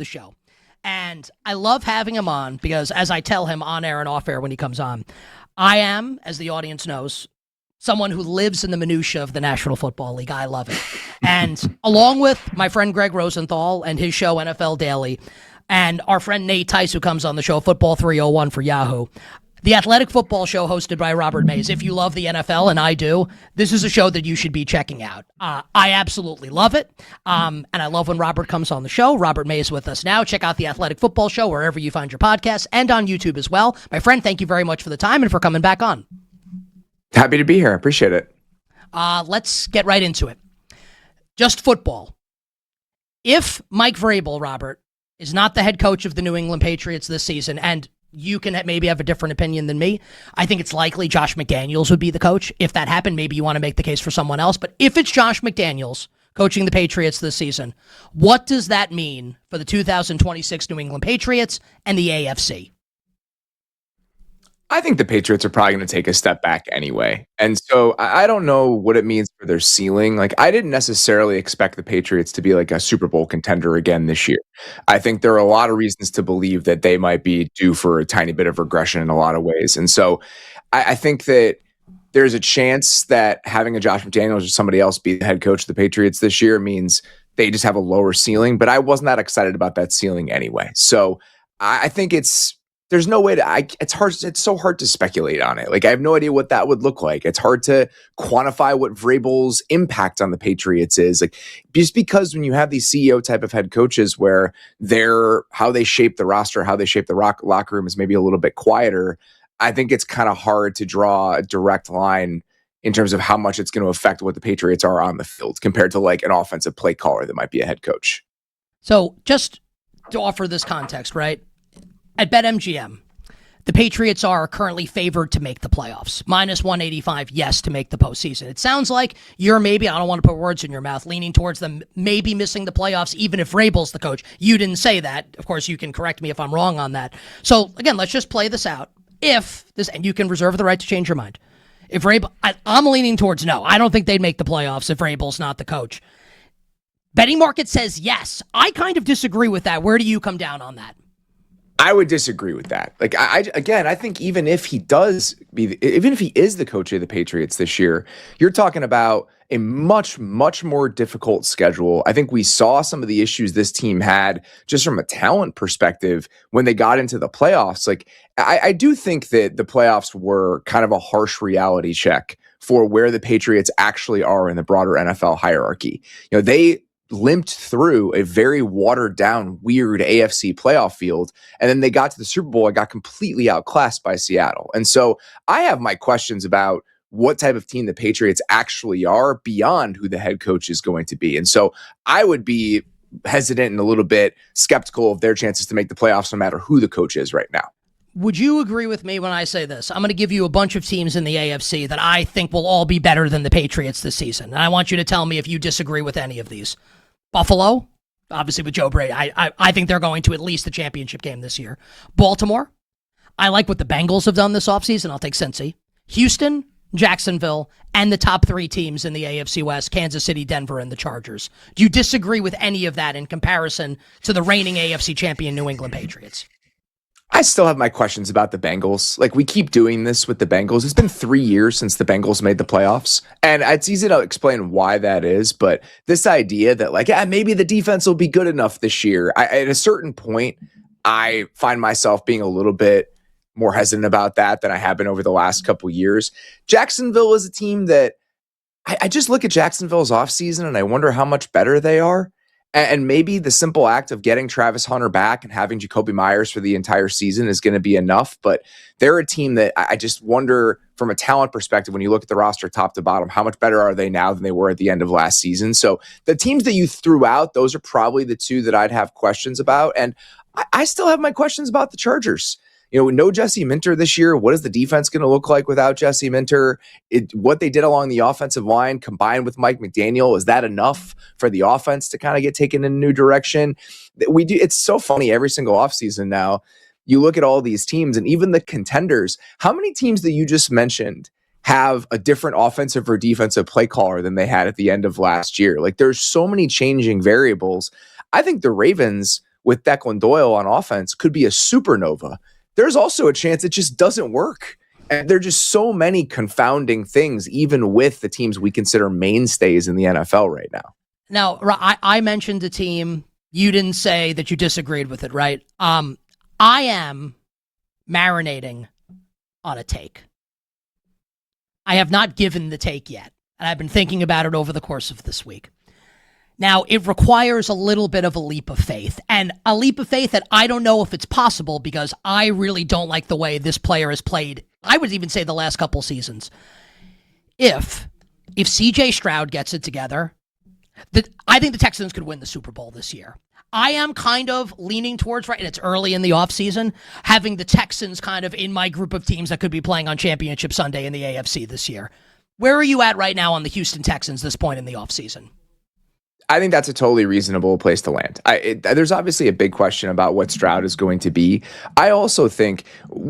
the show. And I love having him on because, as I tell him on air and off air when he comes on, I am, as the audience knows, someone who lives in the minutia of the National Football League. I love it. And along with my friend Greg Rosenthal and his show NFL Daily, and our friend Nate Tice, who comes on the show, Football 301 for Yahoo, the Athletic Football Show hosted by Robert Mays. If you love the NFL, and I do, this is a show that you should be checking out. I absolutely love it. And I love when Robert comes on the show. Robert Mays with us now. Check out the Athletic Football Show wherever you find your podcasts and on YouTube as well. My friend, thank you very much for the time and for coming back on. Happy to be here. I appreciate it. Let's get right into it. Just football. If Mike Vrabel, Robert, is not the head coach of the New England Patriots this season, and you can maybe have a different opinion than me, I think it's likely Josh McDaniels would be the coach. If that happened, maybe you want to make the case for someone else. But if it's Josh McDaniels coaching the Patriots this season, what does that mean for the 2026 New England Patriots and the AFC? I think the Patriots are probably going to take a step back anyway. And so I don't know what it means for their ceiling. Like, I didn't necessarily expect the Patriots to be like a Super Bowl contender again this year. I think there are a lot of reasons to believe that they might be due for a tiny bit of regression in a lot of ways. And so I think that there's a chance that having a Josh McDaniels or somebody else be the head coach of the Patriots this year means they just have a lower ceiling. But I wasn't that excited about that ceiling anyway. So I think there's no way to, it's so hard to speculate on it. Like, I have no idea what that would look like. It's hard to quantify what Vrabel's impact on the Patriots is. Like, just because when you have these CEO type of head coaches where how they shape the roster, how they shape the locker room is maybe a little bit quieter, I think it's kind of hard to draw a direct line in terms of how much it's going to affect what the Patriots are on the field compared to like an offensive play caller that might be a head coach. So just to offer this context, right? At BetMGM, the Patriots are currently favored to make the playoffs. Minus 185, yes, to make the postseason. It sounds like you're maybe, I don't want to put words in your mouth, leaning towards them maybe missing the playoffs, even if Vrabel's the coach. You didn't say that. Of course, you can correct me if I'm wrong on that. So, again, let's just play this out. And you can reserve the right to change your mind. If Vrabel, I'm leaning towards no. I don't think they'd make the playoffs if Vrabel's not the coach. Betting market says yes. I kind of disagree with that. Where do you come down on that? I would disagree with that. Like, I think even if he is the coach of the Patriots this year, you're talking about a much, much more difficult schedule. I think we saw some of the issues this team had just from a talent perspective when they got into the playoffs. Like, I do think that the playoffs were kind of a harsh reality check for where the Patriots actually are in the broader NFL hierarchy. You know, they limped through a very watered down, weird AFC playoff field. And then they got to the Super Bowl and got completely outclassed by Seattle. And so I have my questions about what type of team the Patriots actually are beyond who the head coach is going to be. And so I would be hesitant and a little bit skeptical of their chances to make the playoffs no matter who the coach is right now. Would you agree with me when I say this? I'm going to give you a bunch of teams in the AFC that I think will all be better than the Patriots this season. And I want you to tell me if you disagree with any of these. Buffalo, obviously with Joe Brady. I think they're going to at least the championship game this year. Baltimore, I like what the Bengals have done this offseason. I'll take Cincy. Houston, Jacksonville, and the top three teams in the AFC West, Kansas City, Denver, and the Chargers. Do you disagree with any of that in comparison to the reigning AFC champion New England Patriots? I still have my questions about the Bengals. Like, we keep doing this with the Bengals. It's been 3 years since the Bengals made the playoffs. And it's easy to explain why that is. But this idea that, like, maybe the defense will be good enough this year. At a certain point, I find myself being a little bit more hesitant about that than I have been over the last couple years. Jacksonville is a team that I just look at Jacksonville's offseason and I wonder how much better they are. And maybe the simple act of getting Travis Hunter back and having Jacoby Myers for the entire season is going to be enough. But they're a team that I just wonder from a talent perspective, when you look at the roster top to bottom, how much better are they now than they were at the end of last season? So the teams that you threw out, those are probably the two that I'd have questions about. And I still have my questions about the Chargers. You know, no Jesse Minter this year. What is the defense going to look like without Jesse Minter? What they did along the offensive line combined with Mike McDaniel, is that enough for the offense to kind of get taken in a new direction? It's so funny every single offseason now. You look at all these teams and even the contenders. How many teams that you just mentioned have a different offensive or defensive play caller than they had at the end of last year? Like, there's so many changing variables. I think the Ravens with Declan Doyle on offense could be a supernova. There's also a chance it just doesn't work. And there are just so many confounding things, even with the teams we consider mainstays in the NFL right now. Now, I mentioned a team. You didn't say that you disagreed with it, right? I am marinating on a take. I have not given the take yet, and I've been thinking about it over the course of this week. Now, it requires a little bit of a leap of faith, and a leap of faith that I don't know if it's possible because I really don't like the way this player has played. I would even say the last couple seasons. If CJ Stroud gets it together, I think the Texans could win the Super Bowl this year. I am kind of leaning towards, right, and it's early in the offseason, having the Texans kind of in my group of teams that could be playing on Championship Sunday in the AFC this year. Where are you at right now on the Houston Texans this point in the offseason? I think that's a totally reasonable place to land. There's obviously a big question about what Stroud is going to be. I also think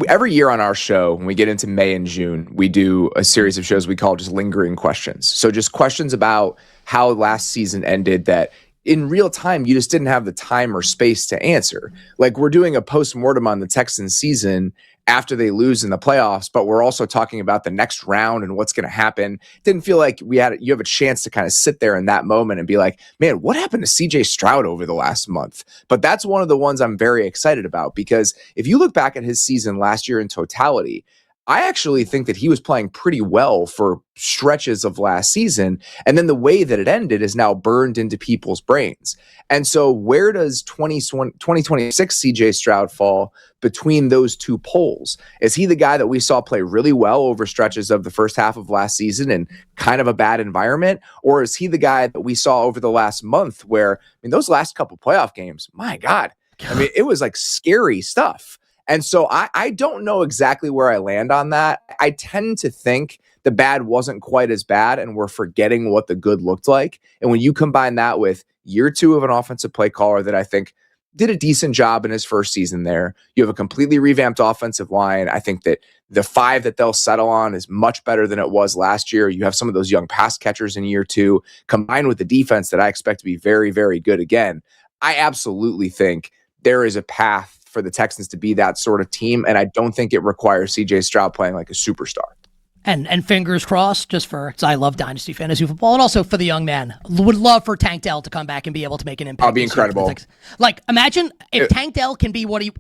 every year on our show, when we get into May and June, we do a series of shows we call just lingering questions. So just questions about how last season ended that in real time, you just didn't have the time or space to answer. Like we're doing a post-mortem on the Texans season after they lose in the playoffs, but we're also talking about the next round and what's going to happen. Didn't feel like you have a chance to kind of sit there in that moment and be like, man, what happened to CJ Stroud over the last month? But that's one of the ones I'm very excited about, because if you look back at his season last year in totality, I actually think that he was playing pretty well for stretches of last season. And then the way that it ended is now burned into people's brains. And so where does 2026 CJ Stroud fall between those two poles? Is he the guy that we saw play really well over stretches of the first half of last season in kind of a bad environment? Or is he the guy that we saw over the last month where, I mean, those last couple playoff games, my God, I mean, it was like scary stuff. And so I don't know exactly where I land on that. I tend to think the bad wasn't quite as bad and we're forgetting what the good looked like. And when you combine that with year two of an offensive play caller that I think did a decent job in his first season there, you have a completely revamped offensive line. I think that the 5 that they'll settle on is much better than it was last year. You have some of those young pass catchers in year two, combined with the defense that I expect to be very, very good again. I absolutely think there is a path for the Texans to be that sort of team, and I don't think it requires CJ Stroud playing like a superstar. And fingers crossed, just for, I love Dynasty Fantasy Football, and also for the young man. Would love for Tank Dell to come back and be able to make an impact. That'll be incredible. Like, imagine if Tank Dell can be what he,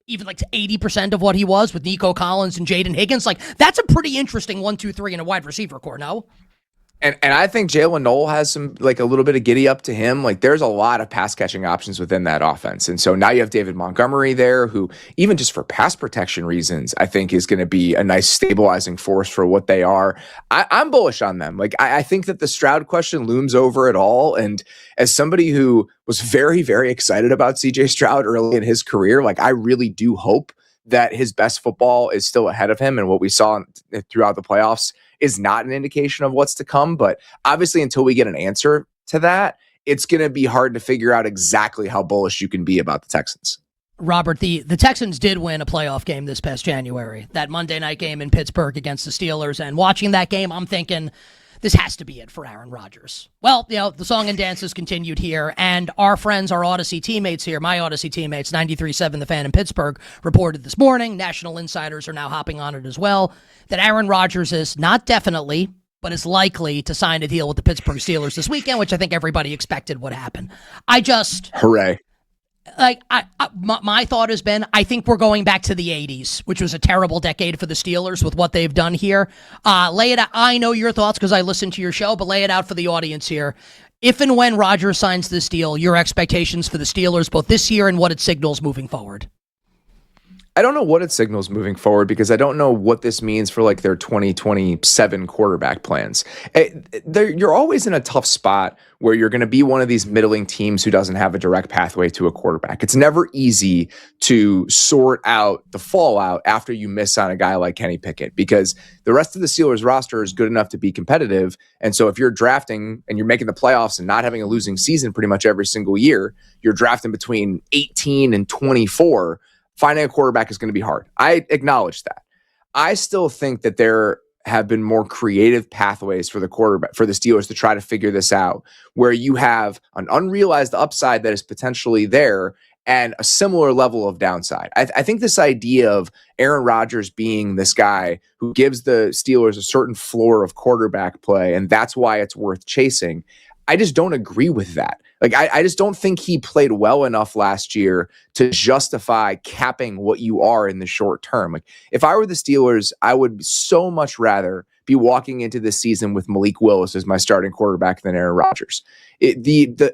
even like to 80% of what he was with Nico Collins and Jaden Higgins. Like, that's a pretty interesting 1, 2, 3 in a wide receiver core, no? And I think Jalen Noel has some, like a little bit of giddy up to him. Like there's a lot of pass catching options within that offense. And so now you have David Montgomery there, who even just for pass protection reasons, I think is going to be a nice stabilizing force for what they are. I'm bullish on them. Like I think that the Stroud question looms over it all. And as somebody who was very, very excited about CJ Stroud early in his career, like I really do hope that his best football is still ahead of him. And what we saw throughout the playoffs is not an indication of what's to come. But obviously, until we get an answer to that, it's going to be hard to figure out exactly how bullish you can be about the Texans. Robert, the Texans did win a playoff game this past January, that Monday night game in Pittsburgh against the Steelers. And watching that game, I'm thinking, this has to be it for Aaron Rodgers. Well, you know, the song and dances continued here, and our friends, our Odyssey teammates here, my Odyssey teammates, 93.7 The Fan in Pittsburgh, reported this morning, national insiders are now hopping on it as well, that Aaron Rodgers is not definitely, but is likely to sign a deal with the Pittsburgh Steelers this weekend, which I think everybody expected would happen. Hooray. Like, my thought has been, I think we're going back to the 80s, which was a terrible decade for the Steelers with what they've done here. Lay it out. I know your thoughts because I listened to your show, but lay it out for the audience here. If and when Rodgers signs this deal, your expectations for the Steelers, both this year and what it signals moving forward. I don't know what it signals moving forward because I don't know what this means for like their 2027 quarterback plans. You're always in a tough spot where you're going to be one of these middling teams who doesn't have a direct pathway to a quarterback. It's never easy to sort out the fallout after you miss on a guy like Kenny Pickett because the rest of the Steelers roster is good enough to be competitive. And so if you're drafting and you're making the playoffs and not having a losing season pretty much every single year, you're drafting between 18 and 24. Finding a quarterback is going to be hard. I acknowledge that. I still think that there have been more creative pathways for the quarterback, for the Steelers to try to figure this out, where you have an unrealized upside that is potentially there and a similar level of downside. I think this idea of Aaron Rodgers being this guy who gives the Steelers a certain floor of quarterback play, and that's why it's worth chasing. I just don't agree with that. Like, I just don't think he played well enough last year to justify capping what you are in the short term. Like, if I were the Steelers, I would so much rather be walking into this season with Malik Willis as my starting quarterback than Aaron Rodgers.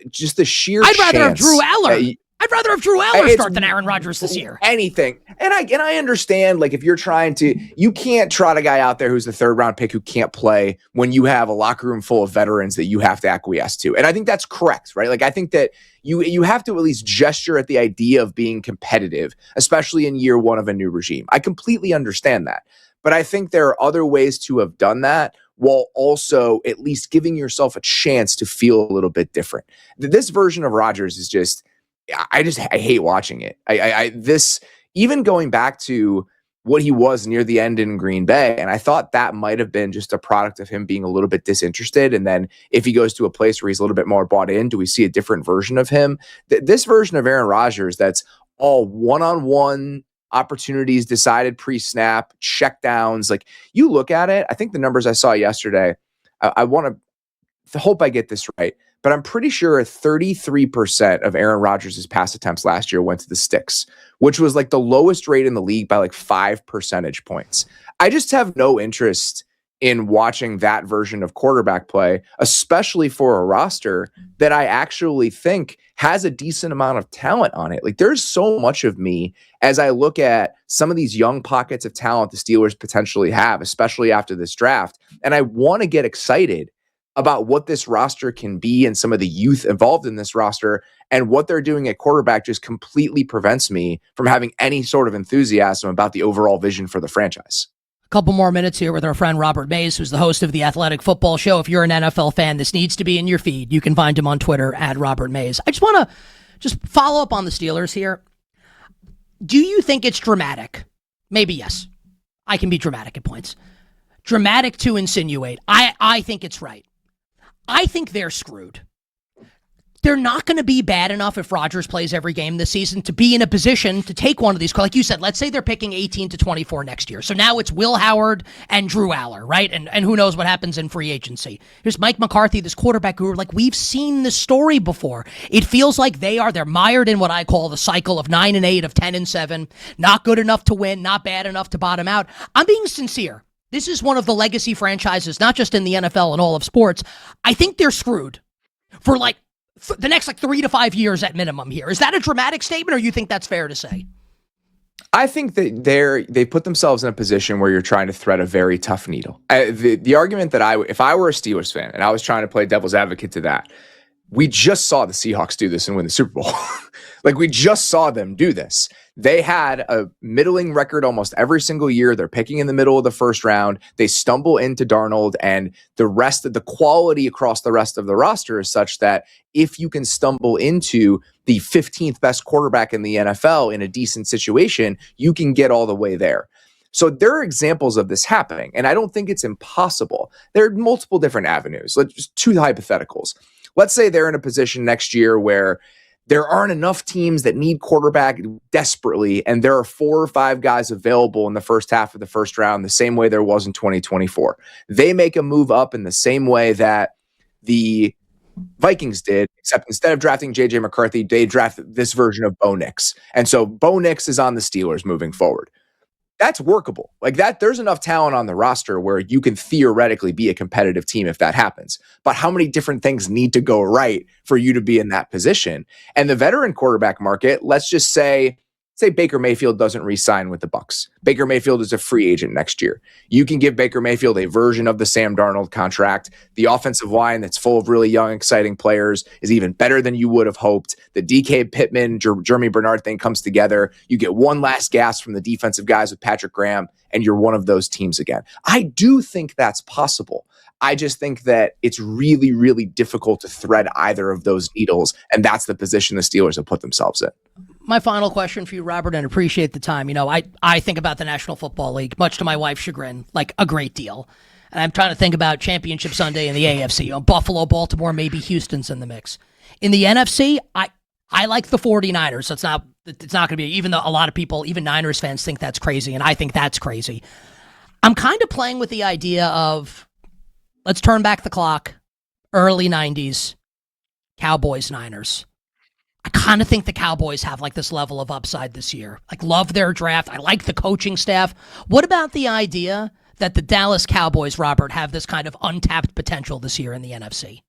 Just the sheer I'd rather have chance Drew Aller. that I'd rather have Drew Aller start than Aaron Rodgers this year. Anything. And I understand, like, if you're trying to, you can't trot a guy out there who's the third round pick who can't play when you have a locker room full of veterans that you have to acquiesce to. And I think that's correct, right? Like, I think that you have to at least gesture at the idea of being competitive, especially in year one of a new regime. I completely understand that. But I think there are other ways to have done that while also at least giving yourself a chance to feel a little bit different. This version of Rodgers is just, I hate watching it. This, even going back to what he was near the end in Green Bay, and I thought that might have been just a product of him being a little bit disinterested. And then if he goes to a place where he's a little bit more bought in, do we see a different version of him? This version of Aaron Rodgers, that's all one-on-one opportunities decided pre-snap, check downs. Like, you look at it, I think the numbers I saw yesterday, I want to hope I get this right, but I'm pretty sure 33% of Aaron Rodgers' pass attempts last year went to the sticks, which was like the lowest rate in the league by like 5 percentage points. I just have no interest in watching that version of quarterback play, especially for a roster that I actually think has a decent amount of talent on it. Like, there's so much of me as I look at some of these young pockets of talent the Steelers potentially have, especially after this draft. And I want to get excited about what this roster can be and some of the youth involved in this roster, and what they're doing at quarterback just completely prevents me from having any sort of enthusiasm about the overall vision for the franchise. A couple more minutes here with our friend Robert Mays, who's the host of the Athletic Football Show. If you're an NFL fan, this needs to be in your feed. You can find him on Twitter at Robert Mays. I just want to follow up on the Steelers here. Do you think it's dramatic? Maybe yes. I can be dramatic at points. Dramatic to insinuate. I think it's right. I think they're screwed. They're not going to be bad enough if Rodgers plays every game this season to be in a position to take one of these. Like you said, let's say they're picking 18 to 24 next year. So now it's Will Howard and Drew Aller, right? And who knows what happens in free agency. Here's Mike McCarthy, this quarterback guru. Like, we've seen this story before. It feels like they're mired in what I call the cycle of 9-8, of 10-7, not good enough to win, not bad enough to bottom out. I'm being sincere. This is one of the legacy franchises, not just in the NFL and all of sports. I think they're screwed for the next 3 to 5 years at minimum here. Is that a dramatic statement, or you think that's fair to say? I think that they put themselves in a position where you're trying to thread a very tough needle. The argument that if I were a Steelers fan and I was trying to play devil's advocate to that, we just saw the Seahawks do this and win the Super Bowl. Like, we just saw them do this. They had a middling record almost every single year. They're picking in the middle of the first round. They stumble into Darnold, and the rest of the quality across the rest of the roster is such that if you can stumble into the 15th best quarterback in the NFL in a decent situation, you can get all the way there. So there are examples of this happening, and I don't think it's impossible. There are multiple different avenues. Let's just two hypotheticals. Let's say they're in a position next year where there aren't enough teams that need quarterback desperately, and there are 4 or 5 guys available in the first half of the first round, the same way there was in 2024. They make a move up in the same way that the Vikings did, except instead of drafting J.J. McCarthy, they drafted this version of Bo Nix. And so Bo Nix is on the Steelers moving forward. That's workable. Like that, there's enough talent on the roster where you can theoretically be a competitive team if that happens. But how many different things need to go right for you to be in that position? And the veteran quarterback market, let's just say Baker Mayfield doesn't re-sign with the Bucs. Baker Mayfield is a free agent next year. You can give Baker Mayfield a version of the Sam Darnold contract. The offensive line that's full of really young, exciting players is even better than you would have hoped. The DK Pittman, Jeremy Bernard thing comes together. You get one last gasp from the defensive guys with Patrick Graham, and you're one of those teams again. I do think that's possible. I just think that it's really, really difficult to thread either of those needles, and that's the position the Steelers have put themselves in. My final question for you, Robert, and appreciate the time. You know, I think about the National Football League, much to my wife's chagrin, like a great deal. And I'm trying to think about Championship Sunday in the AFC. You know, Buffalo, Baltimore, maybe Houston's in the mix. In the NFC, I like the 49ers. So it's not going to be, even though a lot of people, even Niners fans, think that's crazy, and I think that's crazy. I'm kind of playing with the idea of, let's turn back the clock, early 90s, Cowboys, Niners. I kind of think the Cowboys have like this level of upside this year. Like, love their draft. I like the coaching staff. What about the idea that the Dallas Cowboys, Robert, have this kind of untapped potential this year in the NFC?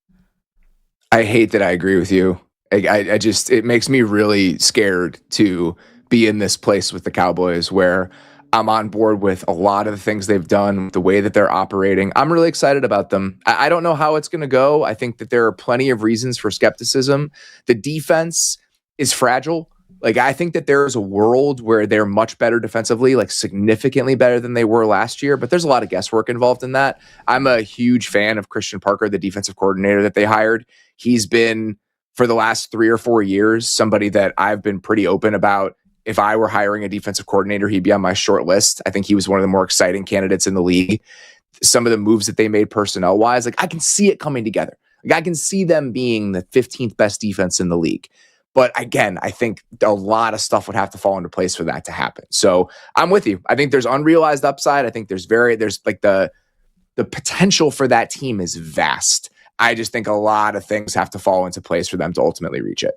I hate that I agree with you. I just, it makes me really scared to be in this place with the Cowboys where I'm on board with a lot of the things they've done, the way that they're operating. I'm really excited about them. I don't know how it's going to go. I think that there are plenty of reasons for skepticism. The defense is fragile. Like, I think that there is a world where they're much better defensively, like significantly better than they were last year, but there's a lot of guesswork involved in that. I'm a huge fan of Christian Parker, the defensive coordinator that they hired. He's been, for the last 3 or 4 years, somebody that I've been pretty open about. If I were hiring a defensive coordinator, he'd be on my short list. I think he was one of the more exciting candidates in the league. Some of the moves that they made personnel wise, like, I can see it coming together. Like, I can see them being the 15th best defense in the league. But again, I think a lot of stuff would have to fall into place for that to happen. So I'm with you. I think there's unrealized upside. I think there's like the potential for that team is vast. I just think a lot of things have to fall into place for them to ultimately reach it.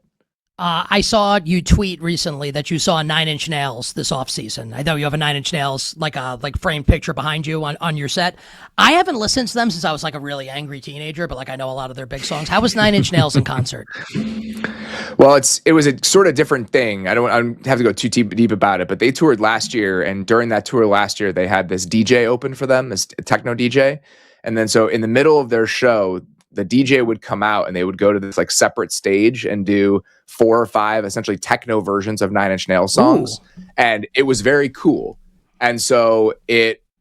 I saw you tweet recently that you saw Nine Inch Nails this offseason. I know you have a Nine Inch Nails like framed picture behind you on your set. I haven't listened to them since I was like a really angry teenager, but like I know a lot of their big songs. How was Nine Inch Nails in concert? Well, it was a sort of different thing. I don't have to go too deep about it, but they toured last year, and during that tour last year, they had this DJ open for them, this techno DJ. And then so in the middle of their show, the DJ would come out and they would go to this like separate stage and do 4 or 5 essentially techno versions of Nine Inch Nails songs. Ooh. And it was very cool. And so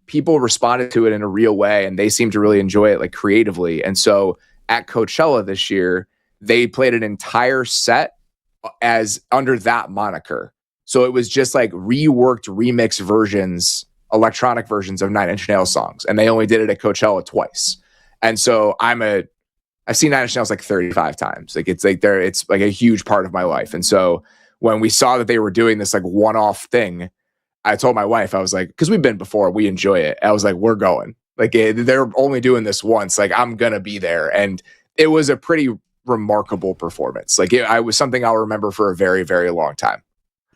people responded to it in a real way, and they seemed to really enjoy it like creatively. And so at Coachella this year, they played an entire set as under that moniker. So it was just like reworked remix versions, electronic versions of Nine Inch Nails songs. And they only did it at Coachella twice. And so I've seen Nine Inch Nails like 35 times. Like it's like a huge part of my life. And so when we saw that they were doing this like one-off thing, I told my wife, I was like, because we've been before, we enjoy it. I was like, we're going. Like they're only doing this once. Like I'm gonna be there. And it was a pretty remarkable performance. Like it was something I'll remember for a very, very long time.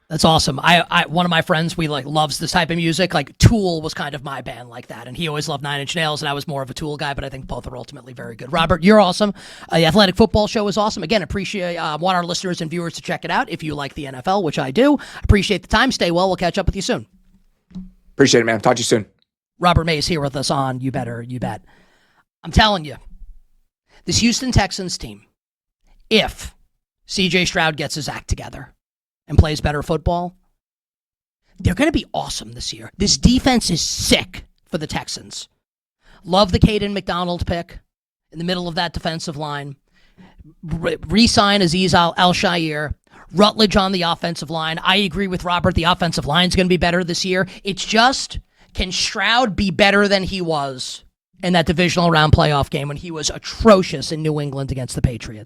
That's awesome. I one of my friends, we like loves this type of music. Like Tool was kind of my band like that, and he always loved Nine Inch Nails, and I was more of a Tool guy. But I think both are ultimately very good. Robert, you're awesome. The Athletic Football Show is awesome. Again, want our listeners and viewers to check it out if you like the NFL, which I do. Appreciate the time. Stay well. We'll catch up with you soon. Appreciate it, man. Talk to you soon. Robert Mays here with us on You Better You Bet. I'm telling you, this Houston Texans team, if CJ Stroud gets his act together and plays better football, they're going to be awesome this year. This defense is sick for the Texans. Love the Caden McDonald pick in the middle of that defensive line. Re-sign Azeez Al-Shaair. Rutledge on the offensive line. I agree with Robert. The offensive line is going to be better this year. It's just, can Stroud be better than he was in that divisional round playoff game when he was atrocious in New England against the Patriots?